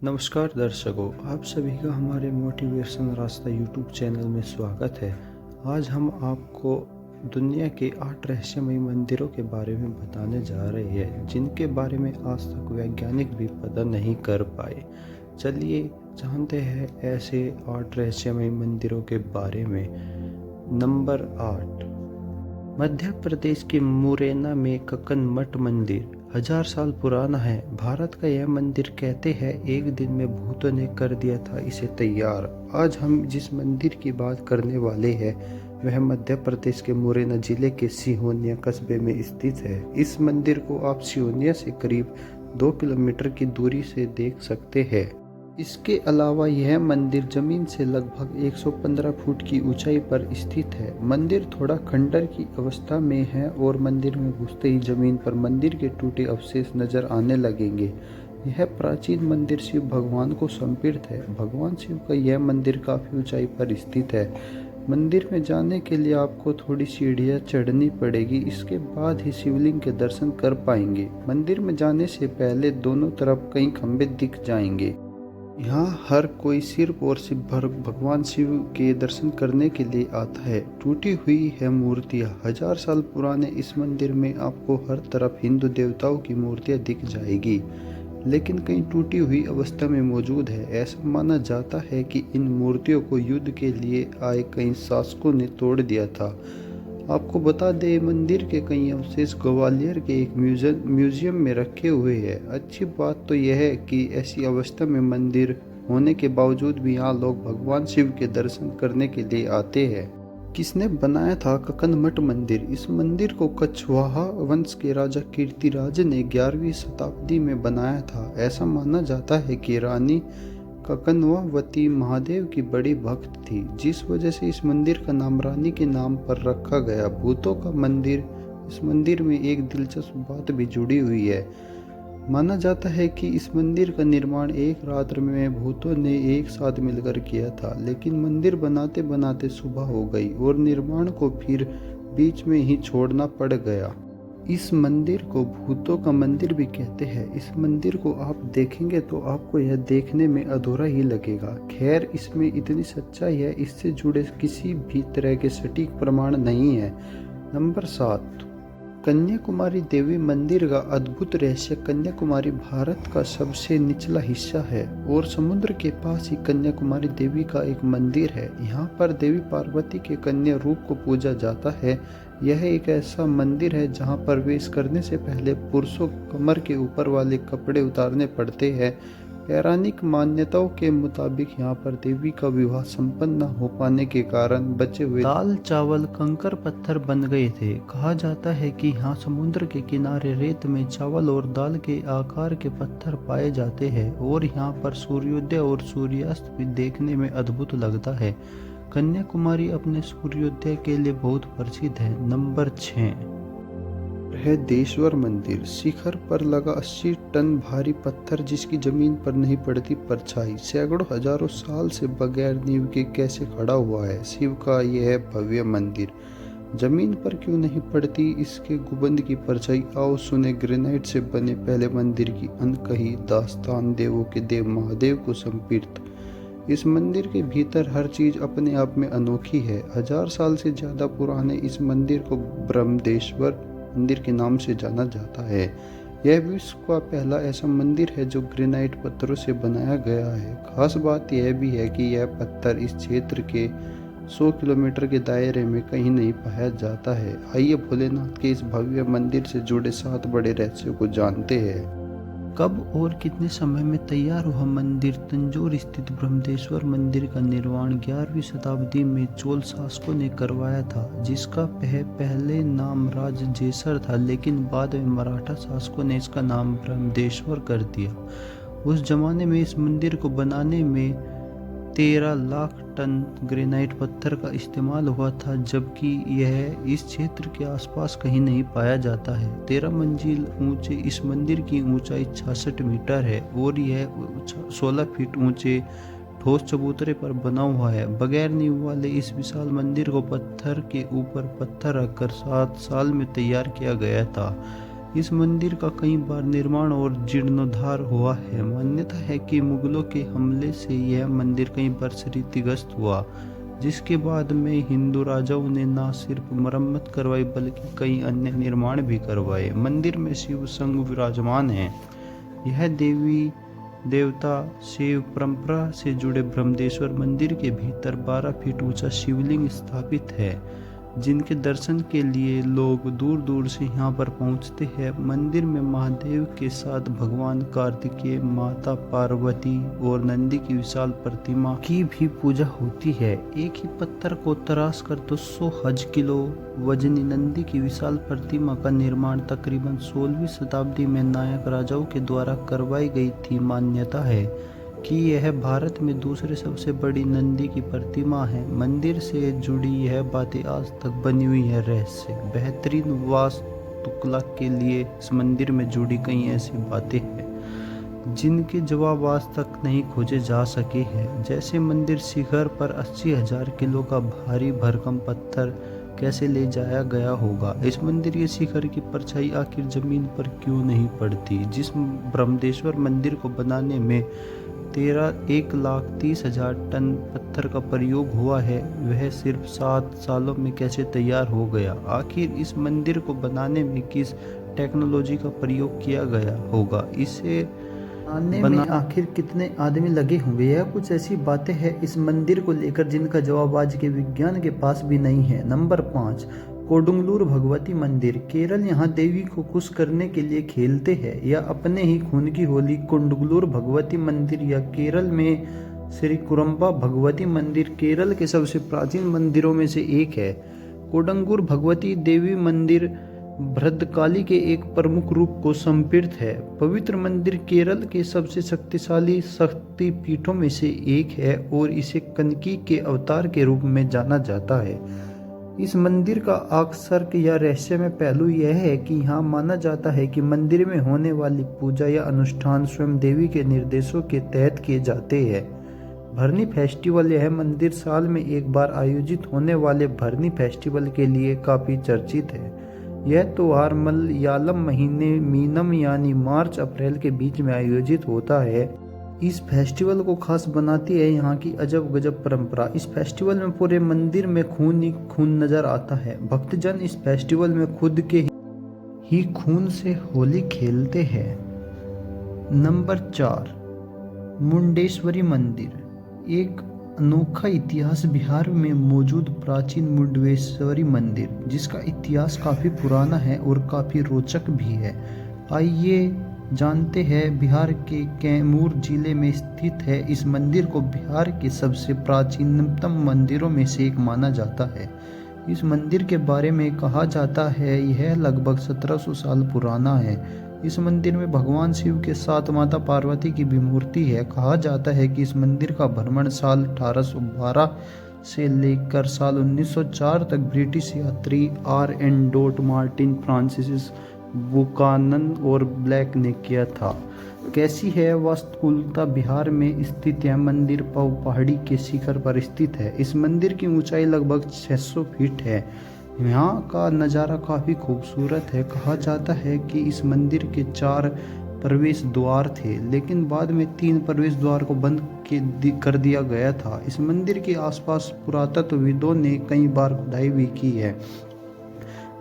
नमस्कार दर्शकों, आप सभी का हमारे मोटिवेशन रास्ता यूट्यूब चैनल में स्वागत है। आज हम आपको दुनिया के 8 रहस्यमयी मंदिरों के बारे में बताने जा रहे हैं, जिनके बारे में आज तक वैज्ञानिक भी पता नहीं कर पाए। चलिए जानते हैं ऐसे 8 रहस्यमयी मंदिरों के बारे में। नंबर 8, मध्य प्रदेश के मुरैना में कक्कन मठ मंदिर 1000 साल पुराना है। भारत का यह मंदिर कहते हैं एक दिन में भूतों ने कर दिया था इसे तैयार। आज हम जिस मंदिर की बात करने वाले हैं वह मध्य प्रदेश के मुरैना जिले के सिहोनिया कस्बे में स्थित है। इस मंदिर को आप सिहोनिया से करीब 2 किलोमीटर की दूरी से देख सकते हैं। इसके अलावा यह मंदिर जमीन से लगभग 115 फुट की ऊंचाई पर स्थित है। मंदिर थोड़ा खंडर की अवस्था में है और मंदिर में घुसते ही जमीन पर मंदिर के टूटे अवशेष नजर आने लगेंगे। यह प्राचीन मंदिर शिव भगवान को समर्पित है। भगवान शिव का यह मंदिर काफी ऊंचाई पर स्थित है। मंदिर में जाने के लिए आपको थोड़ी सीढ़ियां चढ़नी पड़ेगी, इसके बाद ही शिवलिंग के दर्शन कर पाएंगे। मंदिर में जाने से पहले दोनों तरफ कई खंभे दिख जाएंगे। यहाँ हर कोई सिर्फ और सिर्फ भगवान शिव के दर्शन करने के लिए आता है। टूटी हुई है मूर्तियाँ 1000 साल पुराने इस मंदिर में आपको हर तरफ हिंदू देवताओं की मूर्तियाँ दिख जाएगी, लेकिन कई टूटी हुई अवस्था में मौजूद है। ऐसा माना जाता है कि इन मूर्तियों को युद्ध के लिए आए कई शासकों ने तोड़ दिया था। आपको बता दें, मंदिर के कई अवशेष ग्वालियर के एक म्यूजियम में रखे हुए हैं। अच्छी बात तो यह है कि ऐसी अवस्था में मंदिर होने के बावजूद भी यहाँ लोग भगवान शिव के दर्शन करने के लिए आते हैं। किसने बनाया था कक्कन मठ मंदिर? इस मंदिर को कछवाहा वंश के राजा कीर्तिराज ने 11वीं शताब्दी में बनाया था। ऐसा माना जाता है कि रानी कक्कनवती महादेव की बड़ी भक्त थी, जिस वजह से इस मंदिर का नाम रानी के नाम पर रखा गया। भूतों का मंदिर, इस मंदिर में एक दिलचस्प बात भी जुड़ी हुई है। माना जाता है कि इस मंदिर का निर्माण एक रात्र में भूतों ने एक साथ मिलकर किया था, लेकिन मंदिर बनाते बनाते सुबह हो गई और निर्माण को फिर बीच में ही छोड़ना पड़ गया। इस मंदिर को भूतों का मंदिर भी कहते हैं। इस मंदिर को आप देखेंगे तो आपको यह देखने में अधूरा ही लगेगा। खैर, इसमें इतनी सच्चाई है, इससे जुड़े किसी भी तरह के सटीक प्रमाण नहीं है। नंबर 7, कन्याकुमारी देवी मंदिर का अद्भुत रहस्य। कन्याकुमारी भारत का सबसे निचला हिस्सा है और समुद्र के पास ही कन्याकुमारी देवी का एक मंदिर है। यहाँ पर देवी पार्वती के कन्या रूप को पूजा जाता है। यह एक ऐसा मंदिर है जहाँ प्रवेश करने से पहले पुरुषों कमर के ऊपर वाले कपड़े उतारने पड़ते हैं। पौराणिक मान्यताओं के मुताबिक यहाँ पर देवी का विवाह संपन्न न हो पाने के कारण बचे हुए दाल चावल कंकड़ पत्थर बन गए थे। कहा जाता है कि यहाँ समुद्र के किनारे रेत में चावल और दाल के आकार के पत्थर पाए जाते हैं और यहाँ पर सूर्योदय और सूर्यास्त भी देखने में अद्भुत लगता है। कन्याकुमारी अपने सूर्योदय के लिए बहुत प्रसिद्ध है। नंबर 6 है देश्वर मंदिर। शिखर पर लगा 80 टन भारी पत्थर जिसकी जमीन पर नहीं पड़ती परछाई, सैकड़ों हजारों साल से बगैर नींव के कैसे खड़ा हुआ है। शिव का यह भव्य मंदिर जमीन पर क्यों नहीं पड़ती, इसके गुंबद की परछाई आओ सुने ग्रेनाइट से बने पहले मंदिर की अनकही दास्तान। देवों के देव महादेव को समर्पित इस मंदिर के भीतर हर चीज अपने आप में अनोखी है। 1000 साल से ज्यादा पुराने इस मंदिर को ब्रह्मदेश्वर मंदिर के नाम से जाना जाता है। यह विश्व का पहला ऐसा मंदिर है जो ग्रेनाइट पत्थरों से बनाया गया है। खास बात यह भी है कि यह पत्थर इस क्षेत्र के 100 किलोमीटर के दायरे में कहीं नहीं पाया जाता है। आइए भोलेनाथ के इस भव्य मंदिर से जुड़े 7 बड़े रहस्यों को जानते हैं। कब और कितने समय में तैयार हुआ मंदिर? तंजौर स्थित ब्रह्मदेश्वर मंदिर का निर्माण 11वीं शताब्दी में चोल शासकों ने करवाया था, जिसका पहले नाम राजजेसर था, लेकिन बाद में मराठा शासकों ने इसका नाम ब्रह्मदेश्वर कर दिया। उस जमाने में इस मंदिर को बनाने में 13 लाख टन ग्रेनाइट पत्थर का इस्तेमाल हुआ था, जबकि यह इस क्षेत्र के आसपास कहीं नहीं पाया जाता है। 13 मंजिल ऊंचे इस मंदिर की ऊंचाई 66 मीटर है और यह 16 फीट ऊंचे ठोस चबूतरे पर बना हुआ है। बगैर नींव वाले इस विशाल मंदिर को पत्थर के ऊपर पत्थर रखकर 7 साल में तैयार किया गया था। इस मंदिर का कई बार निर्माण और जीर्णोद्धार हुआ है। मान्यता है कि मुगलों के हमले से यह मंदिर कई बार क्षतिग्रस्त हुआ, जिसके बाद में हिंदू राजाओं ने न सिर्फ मरम्मत करवाई बल्कि कई अन्य निर्माण भी करवाए। मंदिर में शिव संग विराजमान है। यह देवी देवता शिव परंपरा से जुड़े ब्रह्मदेश्वर मंदिर के भीतर 12 फीट ऊंचा शिवलिंग स्थापित है, जिनके दर्शन के लिए लोग दूर दूर से यहाँ पर पहुँचते हैं। मंदिर में महादेव के साथ भगवान कार्तिकेय, माता पार्वती और नंदी की विशाल प्रतिमा की भी पूजा होती है। एक ही पत्थर को तराश कर 200 हज किलो वजनी नंदी की विशाल प्रतिमा का निर्माण तकरीबन 16वीं शताब्दी में नायक राजाओं के द्वारा करवाई गई थी। मान्यता है कि यह भारत में दूसरे सबसे बड़ी नंदी की प्रतिमा है। मंदिर से जुड़ी यह बातें आज तक बनी हुई है रहस्य। बेहतरीन वास्तुकला के लिए इस मंदिर में जुड़ी कई ऐसी बातें हैं जिनके जवाब आज तक नहीं खोजे जा सके हैं। जैसे मंदिर शिखर पर 80,000 किलो का भारी भरकम पत्थर कैसे ले जाया गया होगा। इस मंदिर के शिखर की परछाई आखिर जमीन पर क्यों नहीं पड़ती। जिस ब्रह्मदेश्वर मंदिर को बनाने में 1,30,000 टन पत्थर का प्रयोग हुआ है, वह सिर्फ 7 सालों में कैसे तैयार हो गया। आखिर इस मंदिर को बनाने में किस टेक्नोलॉजी का प्रयोग किया गया होगा। इसे बनाने में आखिर कितने आदमी लगे होंगे। यह कुछ ऐसी बातें हैं इस मंदिर को लेकर जिनका जवाब आज के विज्ञान के पास भी नहीं है। नंबर 5, कोडुंगलूर भगवती मंदिर। केरल यहाँ देवी को खुश करने के लिए खेलते हैं या अपने ही खून की होली। कोडुंगलूर भगवती मंदिर या केरल में श्री कुरम्बा भगवती मंदिर केरल के सबसे प्राचीन मंदिरों में से एक है। कोडंगूर भगवती देवी मंदिर भद्रकाली के एक प्रमुख रूप को समर्पित है। पवित्र मंदिर केरल के सबसे शक्तिशाली शक्ति पीठों में से एक है और इसे कनकी के अवतार के रूप में जाना जाता है। इस मंदिर का आकर्षक या रहस्यमय पहलू यह है कि यहाँ माना जाता है कि मंदिर में होने वाली पूजा या अनुष्ठान स्वयं देवी के निर्देशों के तहत किए जाते हैं। भरनी फेस्टिवल। यह मंदिर साल में एक बार आयोजित होने वाले भरनी फेस्टिवल के लिए काफी चर्चित है। यह त्योहार मलयालम महीने मीनम यानी मार्च अप्रैल के बीच में आयोजित होता है। इस फेस्टिवल को खास बनाती है यहाँ की अजब गजब परंपरा। इस फेस्टिवल में पूरे मंदिर में खून ही खून नजर आता है। भक्तजन इस फेस्टिवल में खुद के ही खून से होली खेलते हैं। नंबर 4, मुंडेश्वरी मंदिर। एक अनोखा इतिहास। बिहार में मौजूद प्राचीन मुंडेश्वरी मंदिर, जिसका इतिहास काफी पुराना है और काफी रोचक भी है। आइए जानते हैं। बिहार के कैमूर जिले में स्थित है। इस मंदिर को बिहार के सबसे प्राचीनतम मंदिरों में से एक माना जाता है। इस मंदिर के बारे में कहा जाता है यह लगभग 1700 साल पुराना है। इस मंदिर में भगवान शिव के साथ माता पार्वती की भी मूर्ति है। कहा जाता है कि इस मंदिर का भ्रमण साल 1812 से लेकर साल 1904 तक ब्रिटिश यात्री R.N. मार्टिन, फ्रांसिस बुकानन और ब्लैक ने किया था। कैसी है वास्तुकला। बिहार में स्थित यह मंदिर पहाड़ी के शिखर पर स्थित है। इस मंदिर की ऊंचाई लगभग 600 फीट है। यहाँ का नज़ारा काफ़ी खूबसूरत है। कहा जाता है कि इस मंदिर के 4 प्रवेश द्वार थे, लेकिन बाद में 3 प्रवेश द्वार को बंद कर दिया गया था। इस मंदिर के आसपास पुरातत्वविदों ने कई बार खुदाई भी की है।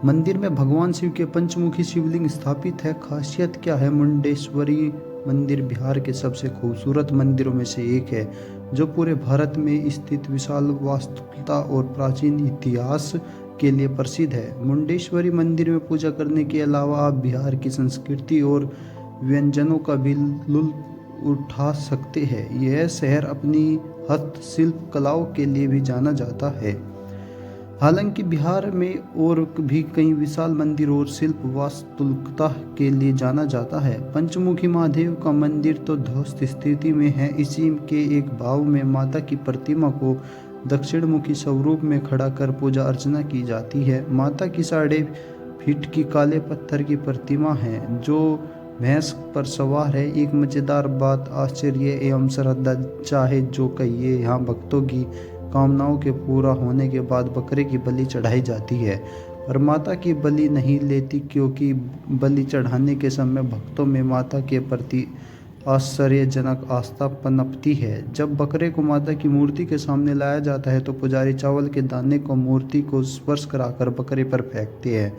मंदिर में भगवान शिव के पंचमुखी शिवलिंग स्थापित है। खासियत क्या है। मुंडेश्वरी मंदिर बिहार के सबसे खूबसूरत मंदिरों में से एक है, जो पूरे भारत में स्थित विशाल वास्तुकला और प्राचीन इतिहास के लिए प्रसिद्ध है। मुंडेश्वरी मंदिर में पूजा करने के अलावा आप बिहार की संस्कृति और व्यंजनों का भी लुत्फ उठा सकते हैं। यह शहर अपनी हस्तशिल्प कलाओं के लिए भी जाना जाता है। हालांकि बिहार में और भी कई विशाल मंदिर और शिल्प वास्तुकला के लिए जाना जाता है। पंचमुखी महादेव का मंदिर तो ध्वस्त स्थिति में है। इसी के एक भाव में माता की प्रतिमा को दक्षिण मुखी स्वरूप में खड़ा कर पूजा अर्चना की जाती है। माता की 6.5 फीट की काले पत्थर की प्रतिमा है, जो भैंस पर सवार है। एक मजेदार बात, आश्चर्य एवं श्रद्धा चाहे जो कहिए, यहाँ भक्तों की कामनाओं के पूरा होने के बाद बकरे की बलि चढ़ाई जाती है। और माता की बलि नहीं लेती क्योंकि बलि चढ़ाने के समय भक्तों में माता के प्रति आश्चर्यजनक आस्था पनपती है। जब बकरे को माता की मूर्ति के सामने लाया जाता है तो पुजारी चावल के दाने को मूर्ति को स्पर्श कराकर बकरे पर फेंकते हैं।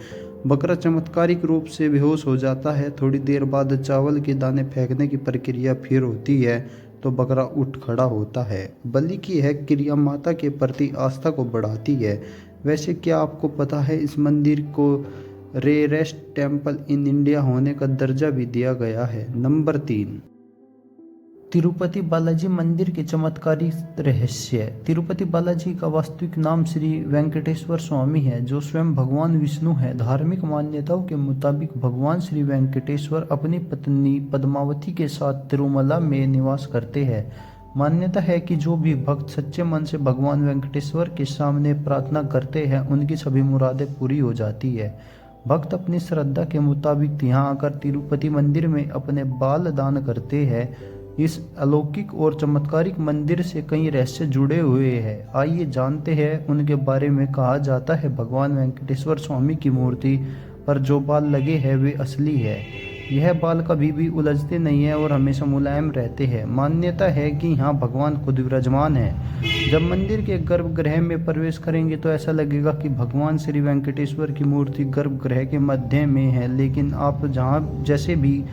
बकरा चमत्कारिक रूप से बेहोश हो जाता है। थोड़ी देर बाद चावल के दाने फेंकने की प्रक्रिया फिर होती है तो बकरा उठ खड़ा होता है। बलि की यह क्रिया माता के प्रति आस्था को बढ़ाती है। वैसे क्या आपको पता है इस मंदिर को रेयरेस्ट टेम्पल इन इंडिया होने का दर्जा भी दिया गया है। नंबर 3, तिरुपति बालाजी मंदिर के चमत्कारिक रहस्य। तिरुपति बालाजी का वास्तविक नाम श्री वेंकटेश्वर स्वामी है, जो स्वयं भगवान विष्णु है। धार्मिक मान्यताओं के मुताबिक भगवान श्री वेंकटेश्वर अपनी पत्नी पद्मावती के साथ तिरुमला में निवास करते हैं। मान्यता है कि जो भी भक्त सच्चे मन से भगवान वेंकटेश्वर के सामने प्रार्थना करते हैं उनकी सभी मुरादें पूरी हो जाती है। भक्त अपनी श्रद्धा के मुताबिक यहाँ आकर तिरुपति मंदिर में अपने बाल दान करते हैं। इस अलौकिक और चमत्कारिक मंदिर से कई रहस्य जुड़े हुए हैं। आइए जानते हैं उनके बारे में। कहा जाता है भगवान वेंकटेश्वर स्वामी की मूर्ति पर जो बाल लगे हैं वे असली है। यह बाल कभी भी उलझते नहीं है और हमेशा मुलायम रहते हैं। मान्यता है कि यहाँ भगवान खुद विराजमान है। जब मंदिर के गर्भगृह में प्रवेश करेंगे तो ऐसा लगेगा कि भगवान श्री वेंकटेश्वर की मूर्ति गर्भगृह के मध्य में है, लेकिन आप जहाँ जैसे भी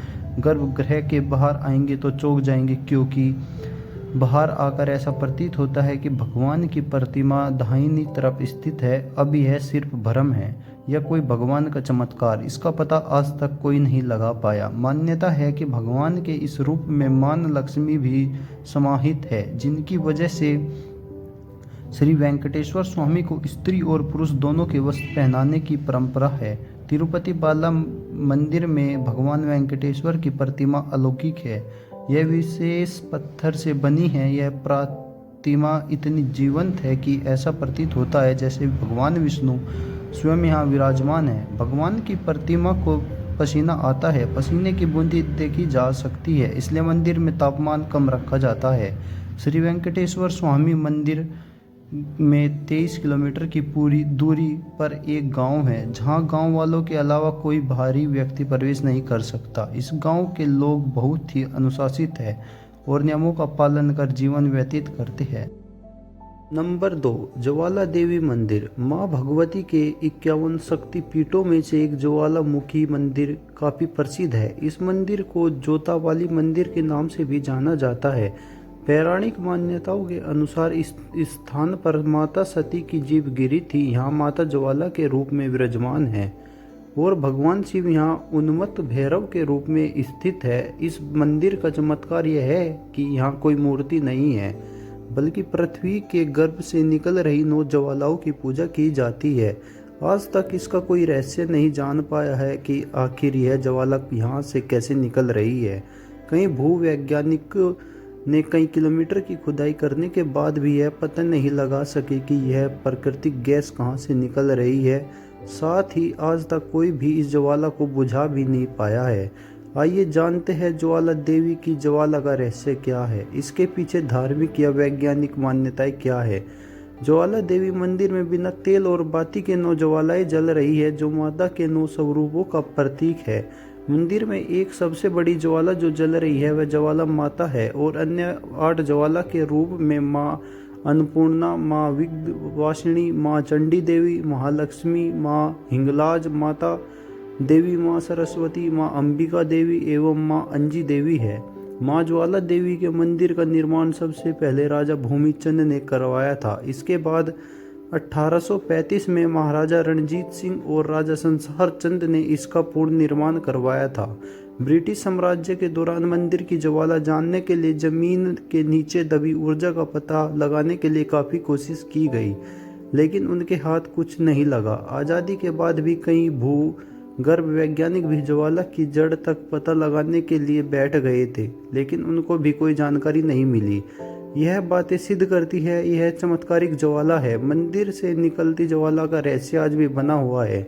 गर्भगृह के बाहर आएंगे तो चौंक जाएंगे, क्योंकि बाहर आकर ऐसा प्रतीत होता है कि भगवान की प्रतिमा दाहिनी तरफ स्थित है। अब यह सिर्फ भ्रम है या कोई भगवान का चमत्कार, इसका पता आज तक कोई नहीं लगा पाया। मान्यता है कि भगवान के इस रूप में मां लक्ष्मी भी समाहित है, जिनकी वजह से श्री वेंकटेश्वर स्वामी को स्त्री और पुरुष दोनों के वस्त्र पहनाने की परंपरा है। तिरुपति बाला मंदिर में भगवान वेंकटेश्वर की प्रतिमा अलौकिक है। यह विशेष पत्थर से बनी है। यह प्रतिमा इतनी जीवंत है कि ऐसा प्रतीत होता है जैसे भगवान विष्णु स्वयं यहाँ विराजमान है। भगवान की प्रतिमा को पसीना आता है, पसीने की बूंदी देखी जा सकती है, इसलिए मंदिर में तापमान कम रखा जाता है। श्री वेंकटेश्वर स्वामी मंदिर में 23 किलोमीटर की पूरी दूरी पर एक गांव है, जहां गांव वालों के अलावा कोई बाहरी व्यक्ति प्रवेश नहीं कर सकता। इस गांव के लोग बहुत ही अनुशासित हैं और नियमों का पालन कर जीवन व्यतीत करते हैं। नंबर 2, ज्वाला देवी मंदिर। माँ भगवती के 51 शक्ति पीठों में से एक ज्वालामुखी मंदिर काफ़ी प्रसिद्ध है। इस मंदिर को जोतावाली मंदिर के नाम से भी जाना जाता है। पौराणिक मान्यताओं के अनुसार इस स्थान पर माता सती की जीभ गिरी थी। यहाँ माता ज्वाला के रूप में विराजमान है और भगवान शिव यहाँ उन्मत्त भैरव के रूप में स्थित है। इस मंदिर का चमत्कार यह है कि यहाँ कोई मूर्ति नहीं है, बल्कि पृथ्वी के गर्भ से निकल रही 9 ज्वालाओं की पूजा की जाती है। आज तक इसका कोई रहस्य नहीं जान पाया है कि आखिर यह ज्वाला यहाँ से कैसे निकल रही है। कई भूवैज्ञानिक ने कई किलोमीटर की खुदाई करने के बाद भी यह पता नहीं लगा सके कि यह प्राकृतिक गैस कहाँ से निकल रही है। साथ ही आज तक कोई भी इस ज्वाला को बुझा भी नहीं पाया है। आइए जानते हैं ज्वाला देवी की ज्वाला का रहस्य क्या है, इसके पीछे धार्मिक या वैज्ञानिक मान्यताएं क्या है। ज्वाला देवी मंदिर में बिना तेल और बाती के 9 ज्वालाएं जल रही है, जो माता के 9 स्वरूपों का प्रतीक है। मंदिर में एक सबसे बड़ी ज्वाला जो जल रही है वह ज्वाला माता है और अन्य 8 ज्वाला के रूप में माँ अन्नपूर्णा, माँ विघ्नवासिनी, माँ चंडी देवी, महालक्ष्मी, माँ हिंगलाज माता देवी, माँ सरस्वती, माँ अंबिका देवी एवं माँ अंजी देवी है। माँ ज्वाला देवी के मंदिर का निर्माण सबसे पहले राजा भूमिचंद ने करवाया था। इसके बाद 1835 में महाराजा रणजीत सिंह और राजा संसार चंद ने इसका पूर्ण निर्माण करवाया था। ब्रिटिश साम्राज्य के दौरान मंदिर की ज्वाला जानने के लिए जमीन के नीचे दबी ऊर्जा का पता लगाने के लिए काफ़ी कोशिश की गई, लेकिन उनके हाथ कुछ नहीं लगा। आज़ादी के बाद भी कई भूगर्भ वैज्ञानिक भी ज्वाला की जड़ तक पता लगाने के लिए बैठ गए थे, लेकिन उनको भी कोई जानकारी नहीं मिली। यह बातें सिद्ध करती है यह चमत्कारिक ज्वाला है। मंदिर से निकलती ज्वाला का रहस्य आज भी बना हुआ है।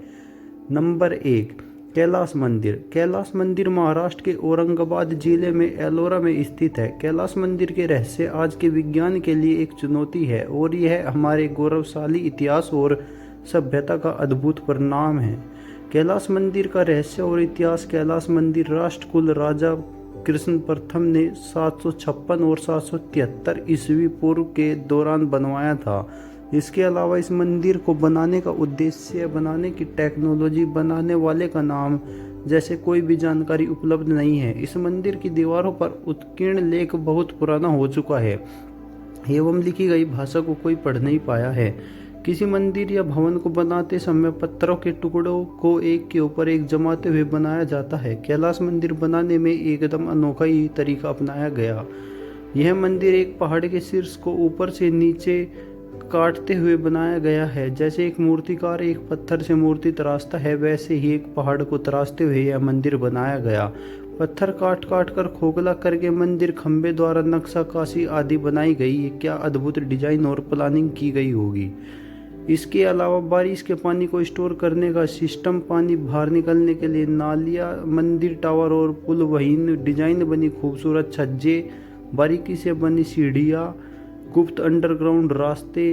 नंबर 1, कैलाश मंदिर। कैलाश मंदिर महाराष्ट्र के औरंगाबाद जिले में एलोरा में स्थित है। कैलाश मंदिर के रहस्य आज के विज्ञान के लिए एक चुनौती है और यह हमारे गौरवशाली इतिहास और सभ्यता का अद्भुत परिणाम है। कैलाश मंदिर का रहस्य और इतिहास। कैलाश मंदिर राष्ट्रकूल राजा कृष्ण प्रथम ने 756 और 773 ईस्वी पूर्व के दौरान बनवाया था। इसके अलावा इस मंदिर को बनाने का उद्देश्य, बनाने की टेक्नोलॉजी, बनाने वाले का नाम जैसे कोई भी जानकारी उपलब्ध नहीं है। इस मंदिर की दीवारों पर उत्कीर्ण लेख बहुत पुराना हो चुका है एवं लिखी गई भाषा को कोई पढ़ नहीं पाया है। किसी मंदिर या भवन को बनाते समय पत्थरों के टुकड़ों को एक के ऊपर एक जमाते हुए बनाया जाता है। कैलाश मंदिर बनाने में एकदम अनोखा ही तरीका अपनाया गया। यह मंदिर एक पहाड़ के शीर्ष को ऊपर से नीचे काटते हुए बनाया गया है। जैसे एक मूर्तिकार एक पत्थर से मूर्ति तराशता है, वैसे ही एक पहाड़ को तराशते हुए यह मंदिर बनाया गया। पत्थर काट काट कर खोखला करके मंदिर खंबे द्वारा नक्शाकाशी आदि बनाई गई। क्या अद्भुत डिजाइन और प्लानिंग की गई होगी। इसके अलावा बारिश के पानी को स्टोर करने का सिस्टम, पानी बाहर निकलने के लिए नालियाँ, मंदिर टावर और पुल, वही डिजाइन बनी खूबसूरत छज्जे, बारीकी से बनी सीढ़ियाँ, गुप्त अंडरग्राउंड रास्ते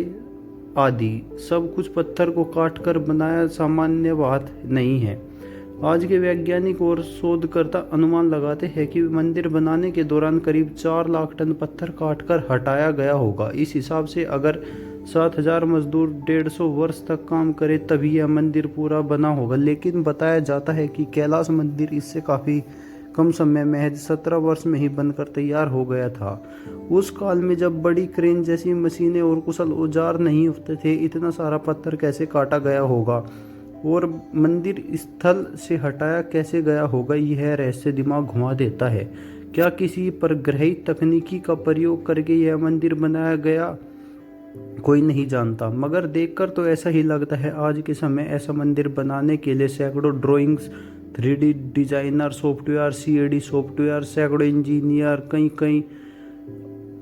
आदि सब कुछ पत्थर को काटकर बनाया सामान्य बात नहीं है। आज के वैज्ञानिक और शोधकर्ता अनुमान लगाते हैं कि मंदिर बनाने के दौरान करीब 4 लाख टन पत्थर काटकर हटाया गया होगा। इस हिसाब से अगर 7,000 मजदूर 150 वर्ष तक काम करें तभी यह मंदिर पूरा बना होगा। लेकिन बताया जाता है कि कैलाश मंदिर इससे काफ़ी कम समय महज 17 वर्ष में ही बनकर तैयार हो गया था। उस काल में जब बड़ी क्रेन जैसी मशीनें और कुशल औजार नहीं होते थे, इतना सारा पत्थर कैसे काटा गया होगा और मंदिर स्थल से हटाया कैसे गया होगा, यह रहस्य दिमाग घुमा देता है। क्या किसी परग्रही तकनीकी का प्रयोग करके यह मंदिर बनाया गया, कोई नहीं जानता, मगर देखकर तो ऐसा ही लगता है। आज के समय ऐसा मंदिर बनाने के लिए सैकड़ों drawings, 3D designer software, CAD software, सैकड़ों इंजीनियर, कई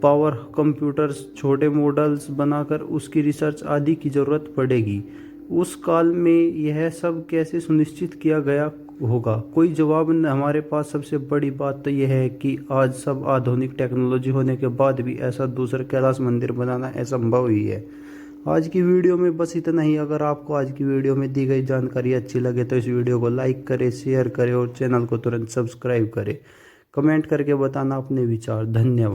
पावर कंप्यूटर्स, छोटे मॉडल्स बनाकर उसकी रिसर्च आदि की ज़रूरत पड़ेगी। उस काल में यह सब कैसे सुनिश्चित किया गया होगा, कोई जवाब न। हमारे पास सबसे बड़ी बात तो यह है कि आज सब आधुनिक टेक्नोलॉजी होने के बाद भी ऐसा दूसरा कैलाश मंदिर बनाना असंभव ही है। आज की वीडियो में बस इतना ही। अगर आपको आज की वीडियो में दी गई जानकारी अच्छी लगे तो इस वीडियो को लाइक करें, शेयर करें और चैनल को तुरंत सब्सक्राइब करें। कमेंट करके बताना अपने विचार। धन्यवाद।